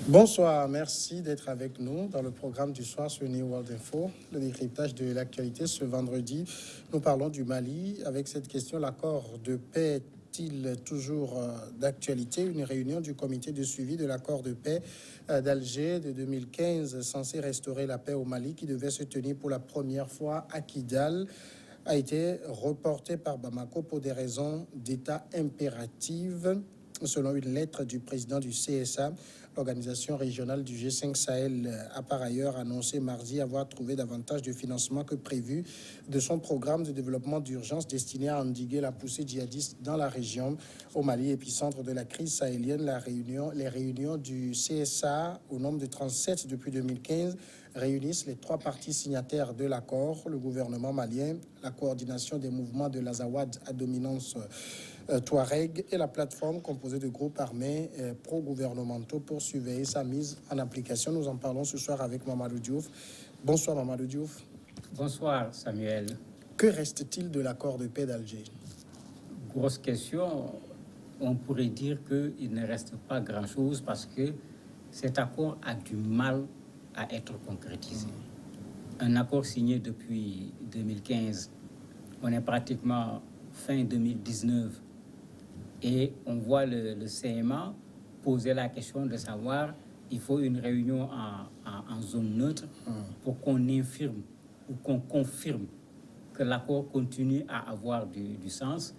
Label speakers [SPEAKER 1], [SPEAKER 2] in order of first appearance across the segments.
[SPEAKER 1] Bonsoir, merci d'être avec nous dans le programme du soir sur New World Info, le décryptage de l'actualité. Ce vendredi, nous parlons du Mali avec cette question: l'accord de paix est-il toujours d'actualité? Une réunion du comité de suivi de l'accord de paix d'Alger de 2015, censé restaurer la paix au Mali, qui devait se tenir pour la première fois à Kidal, a été reportée par Bamako pour des raisons d'État impératives. Selon une lettre du président du CSA, l'organisation régionale du G5 Sahel a par ailleurs annoncé mardi avoir trouvé davantage de financement que prévu de son programme de développement d'urgence destiné à endiguer la poussée djihadiste dans la région. Au Mali, épicentre de la crise sahélienne, les réunions du CSA, au nombre de 37 depuis 2015, réunissent les trois parties signataires de l'accord: le gouvernement malien, la coordination des mouvements de l'Azawad à dominance Touareg et la plateforme composée de groupes armés pro-gouvernementaux pour surveiller sa mise en application. Nous en parlons ce soir avec Mamadou Diouf. Bonsoir Mamadou Diouf.
[SPEAKER 2] Bonsoir Samuel.
[SPEAKER 1] Que reste-t-il de l'accord de paix d'Alger?
[SPEAKER 2] Grosse question. On pourrait dire qu'il ne reste pas grand-chose parce que cet accord a du mal à être concrétisé. Un accord signé depuis 2015, on est pratiquement fin 2019 et on voit le CMA poser la question de savoir il faut une réunion en zone neutre pour qu'on infirme ou qu'on confirme que l'accord continue à avoir du sens.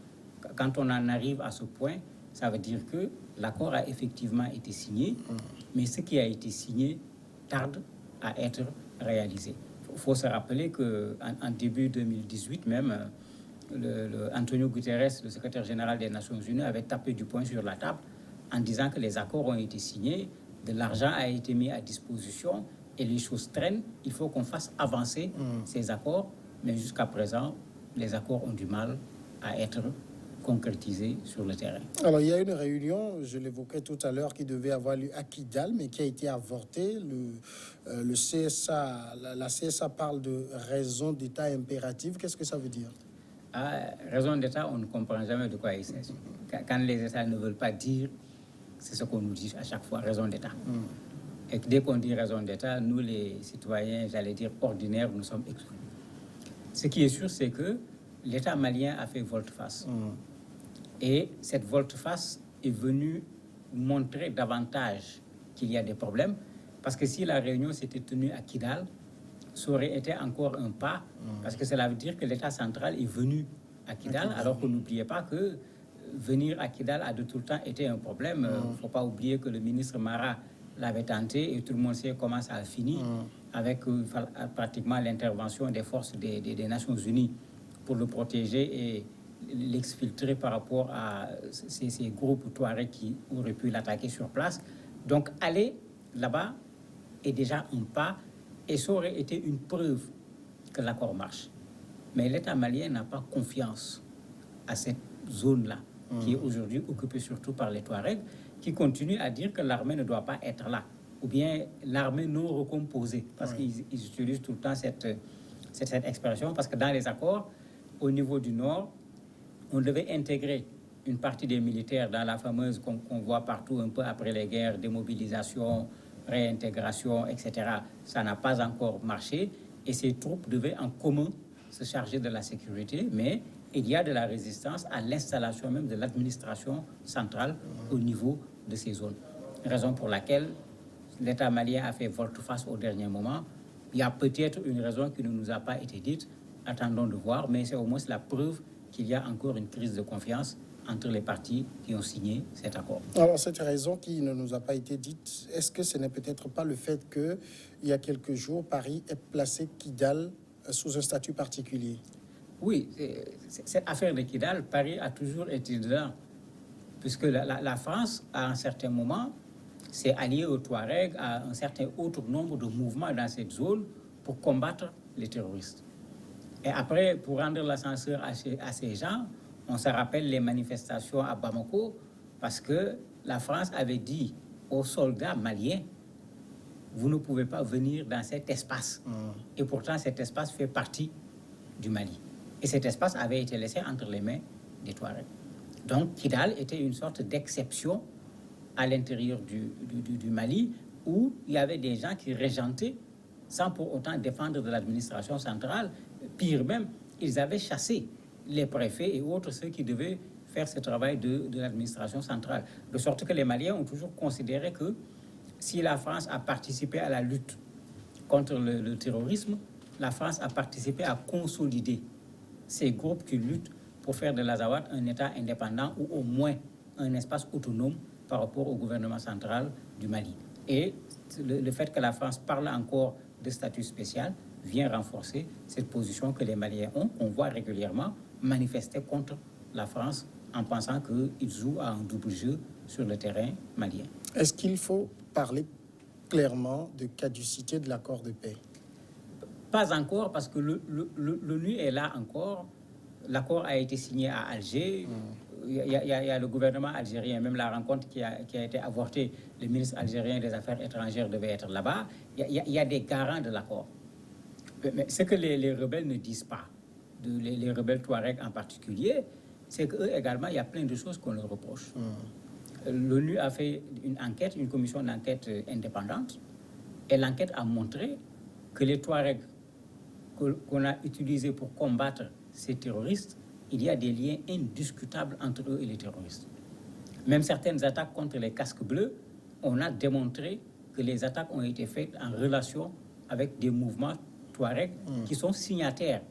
[SPEAKER 2] Quand on en arrive à ce point, ça veut dire que l'accord a effectivement été signé, mais ce qui a été signé tarde à être réalisé. Il faut se rappeler qu'en début 2018 même, Antonio Guterres, le secrétaire général des Nations Unies, avait tapé du poing sur la table en disant que les accords ont été signés, de l'argent a été mis à disposition et les choses traînent. Il faut qu'on fasse avancer ces accords, mais jusqu'à présent, les accords ont du mal à être concrétisés sur le terrain.
[SPEAKER 1] Alors, il y a une réunion, je l'évoquais tout à l'heure, qui devait avoir lieu à Kidal, mais qui a été avortée. Le CSA, la CSA parle de raison d'État impérative. Qu'est-ce que ça veut dire?
[SPEAKER 2] Raison d'État, on ne comprend jamais de quoi il s'agit. Quand les États ne veulent pas dire, c'est ce qu'on nous dit à chaque fois, raison d'État. Et dès qu'on dit raison d'État, nous les citoyens, j'allais dire ordinaires, nous sommes exclus. Ce qui est sûr, c'est que l'État malien a fait volte-face. Et cette volte-face est venue montrer davantage qu'il y a des problèmes, parce que si la réunion s'était tenue à Kidal, ça aurait été encore un pas, parce que cela veut dire que l'État central est venu à Kidal, alors qu'on n'oubliez pas que venir à Kidal a de tout le temps été un problème. Il ne faut pas oublier que le ministre Mara l'avait tenté et tout le monde sait comment ça a fini, avec pratiquement l'intervention des forces des Nations Unies pour le protéger et l'exfiltrer par rapport à ces groupes Touareg qui auraient pu l'attaquer sur place. Donc aller là-bas est déjà un pas, et ça aurait été une preuve que l'accord marche. Mais l'État malien n'a pas confiance à cette zone-là, qui est aujourd'hui occupée surtout par les Touaregs, qui continuent à dire que l'armée ne doit pas être là, ou bien l'armée non recomposée, parce qu'ils utilisent tout le temps cette expression, parce que dans les accords, au niveau du Nord, on devait intégrer une partie des militaires dans la fameuse qu'on voit partout un peu après les guerres, démobilisation, réintégration, etc. Ça n'a pas encore marché et ces troupes devaient en commun se charger de la sécurité, mais il y a de la résistance à l'installation même de l'administration centrale au niveau de ces zones. Raison pour laquelle l'État malien a fait volte-face au dernier moment. Il y a peut-être une raison qui ne nous a pas été dite, attendons de voir, mais c'est au moins la preuve qu'il y a encore une crise de confiance entre les parties qui ont signé cet accord.
[SPEAKER 1] Alors, cette raison qui ne nous a pas été dite, est-ce que ce n'est peut-être pas le fait qu'il y a quelques jours, Paris ait placé Kidal sous un statut particulier?
[SPEAKER 2] Oui, cette affaire de Kidal, Paris a toujours été dedans, puisque la France, à un certain moment, s'est alliée aux Touaregs, à un certain autre nombre de mouvements dans cette zone pour combattre les terroristes. Et après, pour rendre l'ascenseur à ces gens, on se rappelle les manifestations à Bamako, parce que la France avait dit aux soldats maliens, vous ne pouvez pas venir dans cet espace. Et pourtant, cet espace fait partie du Mali. Et cet espace avait été laissé entre les mains des Touaregs. Donc, Kidal était une sorte d'exception à l'intérieur du Mali, où il y avait des gens qui régentaient sans pour autant dépendre de l'administration centrale. Pire même, ils avaient chassé les préfets et autres, ceux qui devaient faire ce travail de l'administration centrale. De sorte que les Maliens ont toujours considéré que si la France a participé à la lutte contre le terrorisme, la France a participé à consolider ces groupes qui luttent pour faire de l'Azawad un État indépendant ou au moins un espace autonome par rapport au gouvernement central du Mali. Et le fait que la France parle encore de statut spécial vient renforcer cette position que les Maliens ont. On voit régulièrement manifester contre la France en pensant qu'ils jouent à un double jeu sur le terrain malien.
[SPEAKER 1] Est-ce qu'il faut parler clairement de caducité de l'accord de paix?
[SPEAKER 2] Pas encore, parce que l'ONU est là encore. L'accord a été signé à Alger. Il y a le gouvernement algérien, même la rencontre qui a été avortée, le ministre algérien des Affaires étrangères devait être là-bas. Il y a des garants de l'accord. Mais ce que les rebelles ne disent pas, les rebelles Touaregs en particulier, c'est qu'eux également, il y a plein de choses qu'on leur reproche. L'ONU a fait une enquête, une commission d'enquête indépendante, et l'enquête a montré que les Touaregs qu'on a utilisés pour combattre ces terroristes, il y a des liens indiscutables entre eux et les terroristes. Même certaines attaques contre les casques bleus, on a démontré que les attaques ont été faites en relation avec des mouvements Touaregs qui sont signataires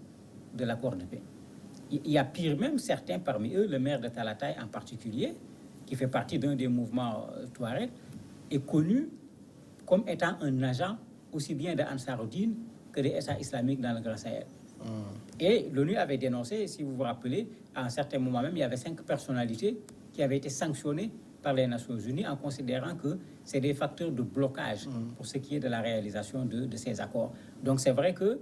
[SPEAKER 2] de l'accord de paix. Il y a pire même, certains parmi eux, le maire de Talatay en particulier, qui fait partie d'un des mouvements Touaregs, est connu comme étant un agent aussi bien de Ansaroudine que des États islamiques dans le Grand Sahel. Et l'ONU avait dénoncé, si vous vous rappelez, à un certain moment même, il y avait 5 personnalités qui avaient été sanctionnées par les Nations Unies en considérant que c'est des facteurs de blocage pour ce qui est de la réalisation de ces accords. Donc c'est vrai que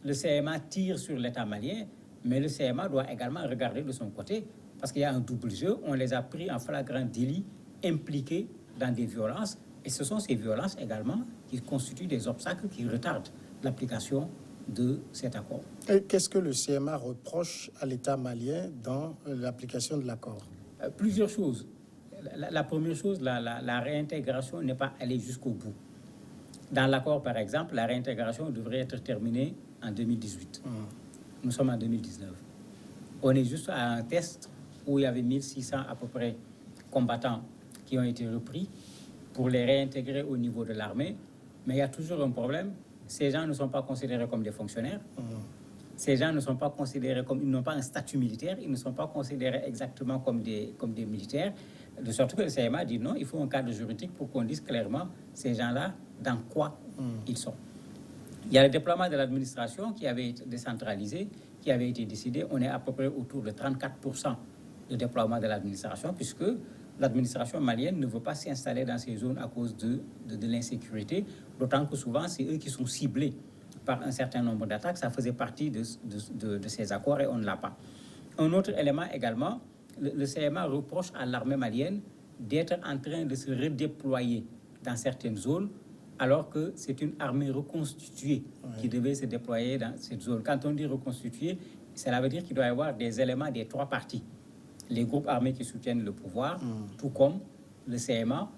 [SPEAKER 2] le CMA tire sur l'État malien, mais le CMA doit également regarder de son côté, parce qu'il y a un double jeu. On les a pris en flagrant délit, impliqués dans des violences, et ce sont ces violences également qui constituent des obstacles qui retardent l'application de cet accord.
[SPEAKER 1] Et qu'est-ce que le CMA reproche à l'État malien dans l'application de l'accord?
[SPEAKER 2] Plusieurs choses. La première chose, la réintégration n'est pas allée jusqu'au bout. Dans l'accord, par exemple, la réintégration devrait être terminée en 2018. Nous sommes en 2019. On est juste à un test où il y avait 1600 à peu près combattants qui ont été repris pour les réintégrer au niveau de l'armée. Mais il y a toujours un problème. Ces gens ne sont pas considérés comme des fonctionnaires. Ces gens ne sont pas considérés comme... Ils n'ont pas un statut militaire. Ils ne sont pas considérés exactement comme des militaires. De sorte que le CMA dit non, il faut un cadre juridique pour qu'on dise clairement ces gens-là, dans quoi ils sont. Il y a le déploiement de l'administration qui avait été décentralisé, qui avait été décidé. On est à peu près autour de 34% de déploiement de l'administration, puisque l'administration malienne ne veut pas s'installer dans ces zones à cause de l'insécurité, d'autant que souvent, c'est eux qui sont ciblés par un certain nombre d'attaques. Ça faisait partie de ces accords et on ne l'a pas. Un autre élément également, le CMA reproche à l'armée malienne d'être en train de se redéployer dans certaines zones, alors que c'est une armée reconstituée qui devait se déployer dans cette zone. Quand on dit reconstituée, cela veut dire qu'il doit y avoir des éléments des 3 parties. Les groupes armés qui soutiennent le pouvoir, tout comme le CMA,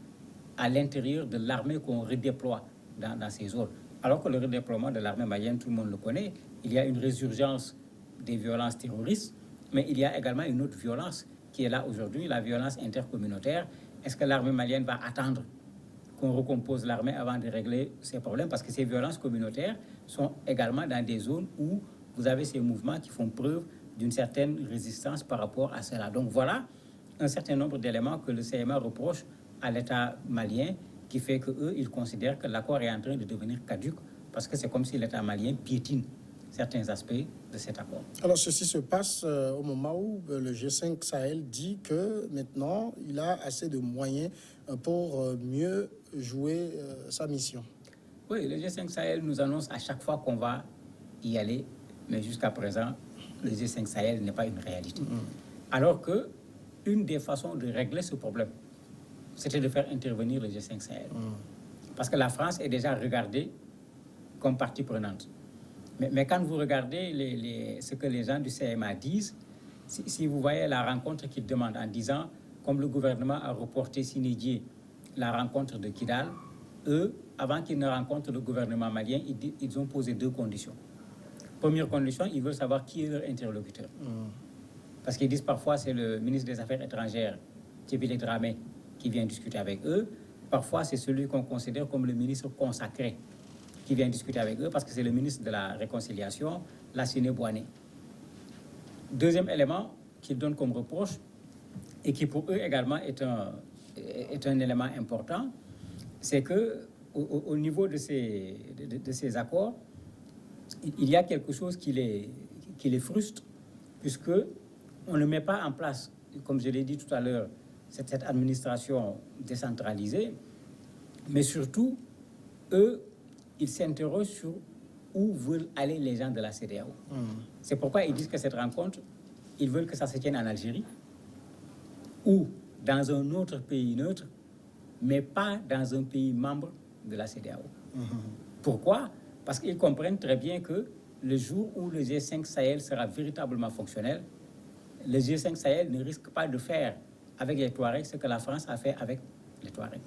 [SPEAKER 2] à l'intérieur de l'armée qu'on redéploie dans ces zones. Alors que le redéploiement de l'armée malienne, tout le monde le connaît, il y a une résurgence des violences terroristes, mais il y a également une autre violence qui est là aujourd'hui, la violence intercommunautaire. Est-ce que l'armée malienne va attendre qu'on recompose l'armée avant de régler ces problèmes? Parce que ces violences communautaires sont également dans des zones où vous avez ces mouvements qui font preuve d'une certaine résistance par rapport à cela. Donc voilà un certain nombre d'éléments que le CMA reproche à l'État malien, qui fait qu'eux, ils considèrent que l'accord est en train de devenir caduc, parce que c'est comme si l'État malien piétine certains aspects de cet accord.
[SPEAKER 1] Alors, ceci se passe au moment où le G5 Sahel dit que maintenant, il a assez de moyens pour mieux jouer sa mission.
[SPEAKER 2] Oui, le G5 Sahel nous annonce à chaque fois qu'on va y aller, mais jusqu'à présent, le G5 Sahel n'est pas une réalité. Alors que une des façons de régler ce problème, c'était de faire intervenir le G5 Sahel. Parce que la France est déjà regardée comme partie prenante. Mais quand vous regardez ce que les gens du CMA disent, si vous voyez la rencontre qu'ils demandent en disant, comme le gouvernement a reporté sine die la rencontre de Kidal, eux, avant qu'ils ne rencontrent le gouvernement malien, ils ont posé 2 conditions. Première condition, ils veulent savoir qui est leur interlocuteur. Parce qu'ils disent parfois c'est le ministre des Affaires étrangères, Tchébile Dramé, qui vient discuter avec eux. Parfois, c'est celui qu'on considère comme le ministre consacré qui vient discuter avec eux parce que c'est le ministre de la Réconciliation, Lassine Bouané. Deuxième élément qu'ils donnent comme reproche et qui pour eux également est un élément important, c'est que au niveau de ces accords, il y a quelque chose qui les frustre puisque on ne met pas en place, comme je l'ai dit tout à l'heure, cette administration décentralisée, mais surtout, eux, ils s'interrogent sur où veulent aller les gens de la CEDEAO. C'est pourquoi ils disent que cette rencontre, ils veulent que ça se tienne en Algérie ou dans un autre pays neutre, mais pas dans un pays membre de la CEDEAO. Pourquoi? Parce qu'ils comprennent très bien que le jour où le G5 Sahel sera véritablement fonctionnel, le G5 Sahel ne risque pas de faire avec les Touaregs ce que la France a fait avec les Touaregs.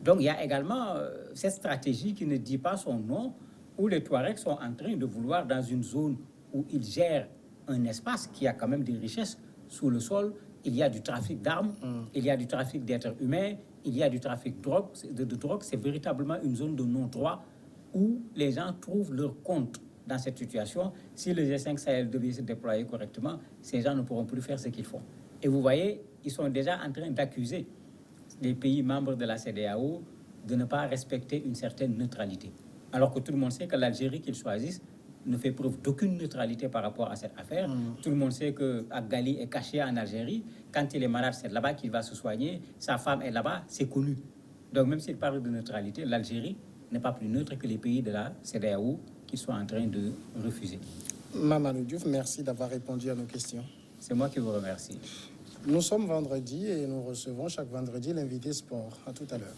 [SPEAKER 2] Donc il y a également cette stratégie qui ne dit pas son nom, où les Touaregs sont en train de vouloir, dans une zone où ils gèrent un espace qui a quand même des richesses sous le sol, il y a du trafic d'armes, il y a du trafic d'êtres humains, il y a du trafic de drogue, c'est véritablement une zone de non-droit où les gens trouvent leur compte dans cette situation. Si le G5 Sahel devait se déployer correctement, ces gens ne pourront plus faire ce qu'ils font. Et vous voyez, ils sont déjà en train d'accuser les pays membres de la CEDEAO de ne pas respecter une certaine neutralité. Alors que tout le monde sait que l'Algérie qu'ils choisissent ne fait preuve d'aucune neutralité par rapport à cette affaire. Tout le monde sait que Agali est caché en Algérie. Quand il est malade, c'est là-bas qu'il va se soigner. Sa femme est là-bas, c'est connu. Donc même s'il parle de neutralité, l'Algérie n'est pas plus neutre que les pays de la CEDEAO qu'ils sont en train de refuser.
[SPEAKER 1] Mamadou Diouf, merci d'avoir répondu à nos questions.
[SPEAKER 2] C'est moi qui vous remercie.
[SPEAKER 1] Nous sommes vendredi et nous recevons chaque vendredi l'invité sport. À tout à l'heure.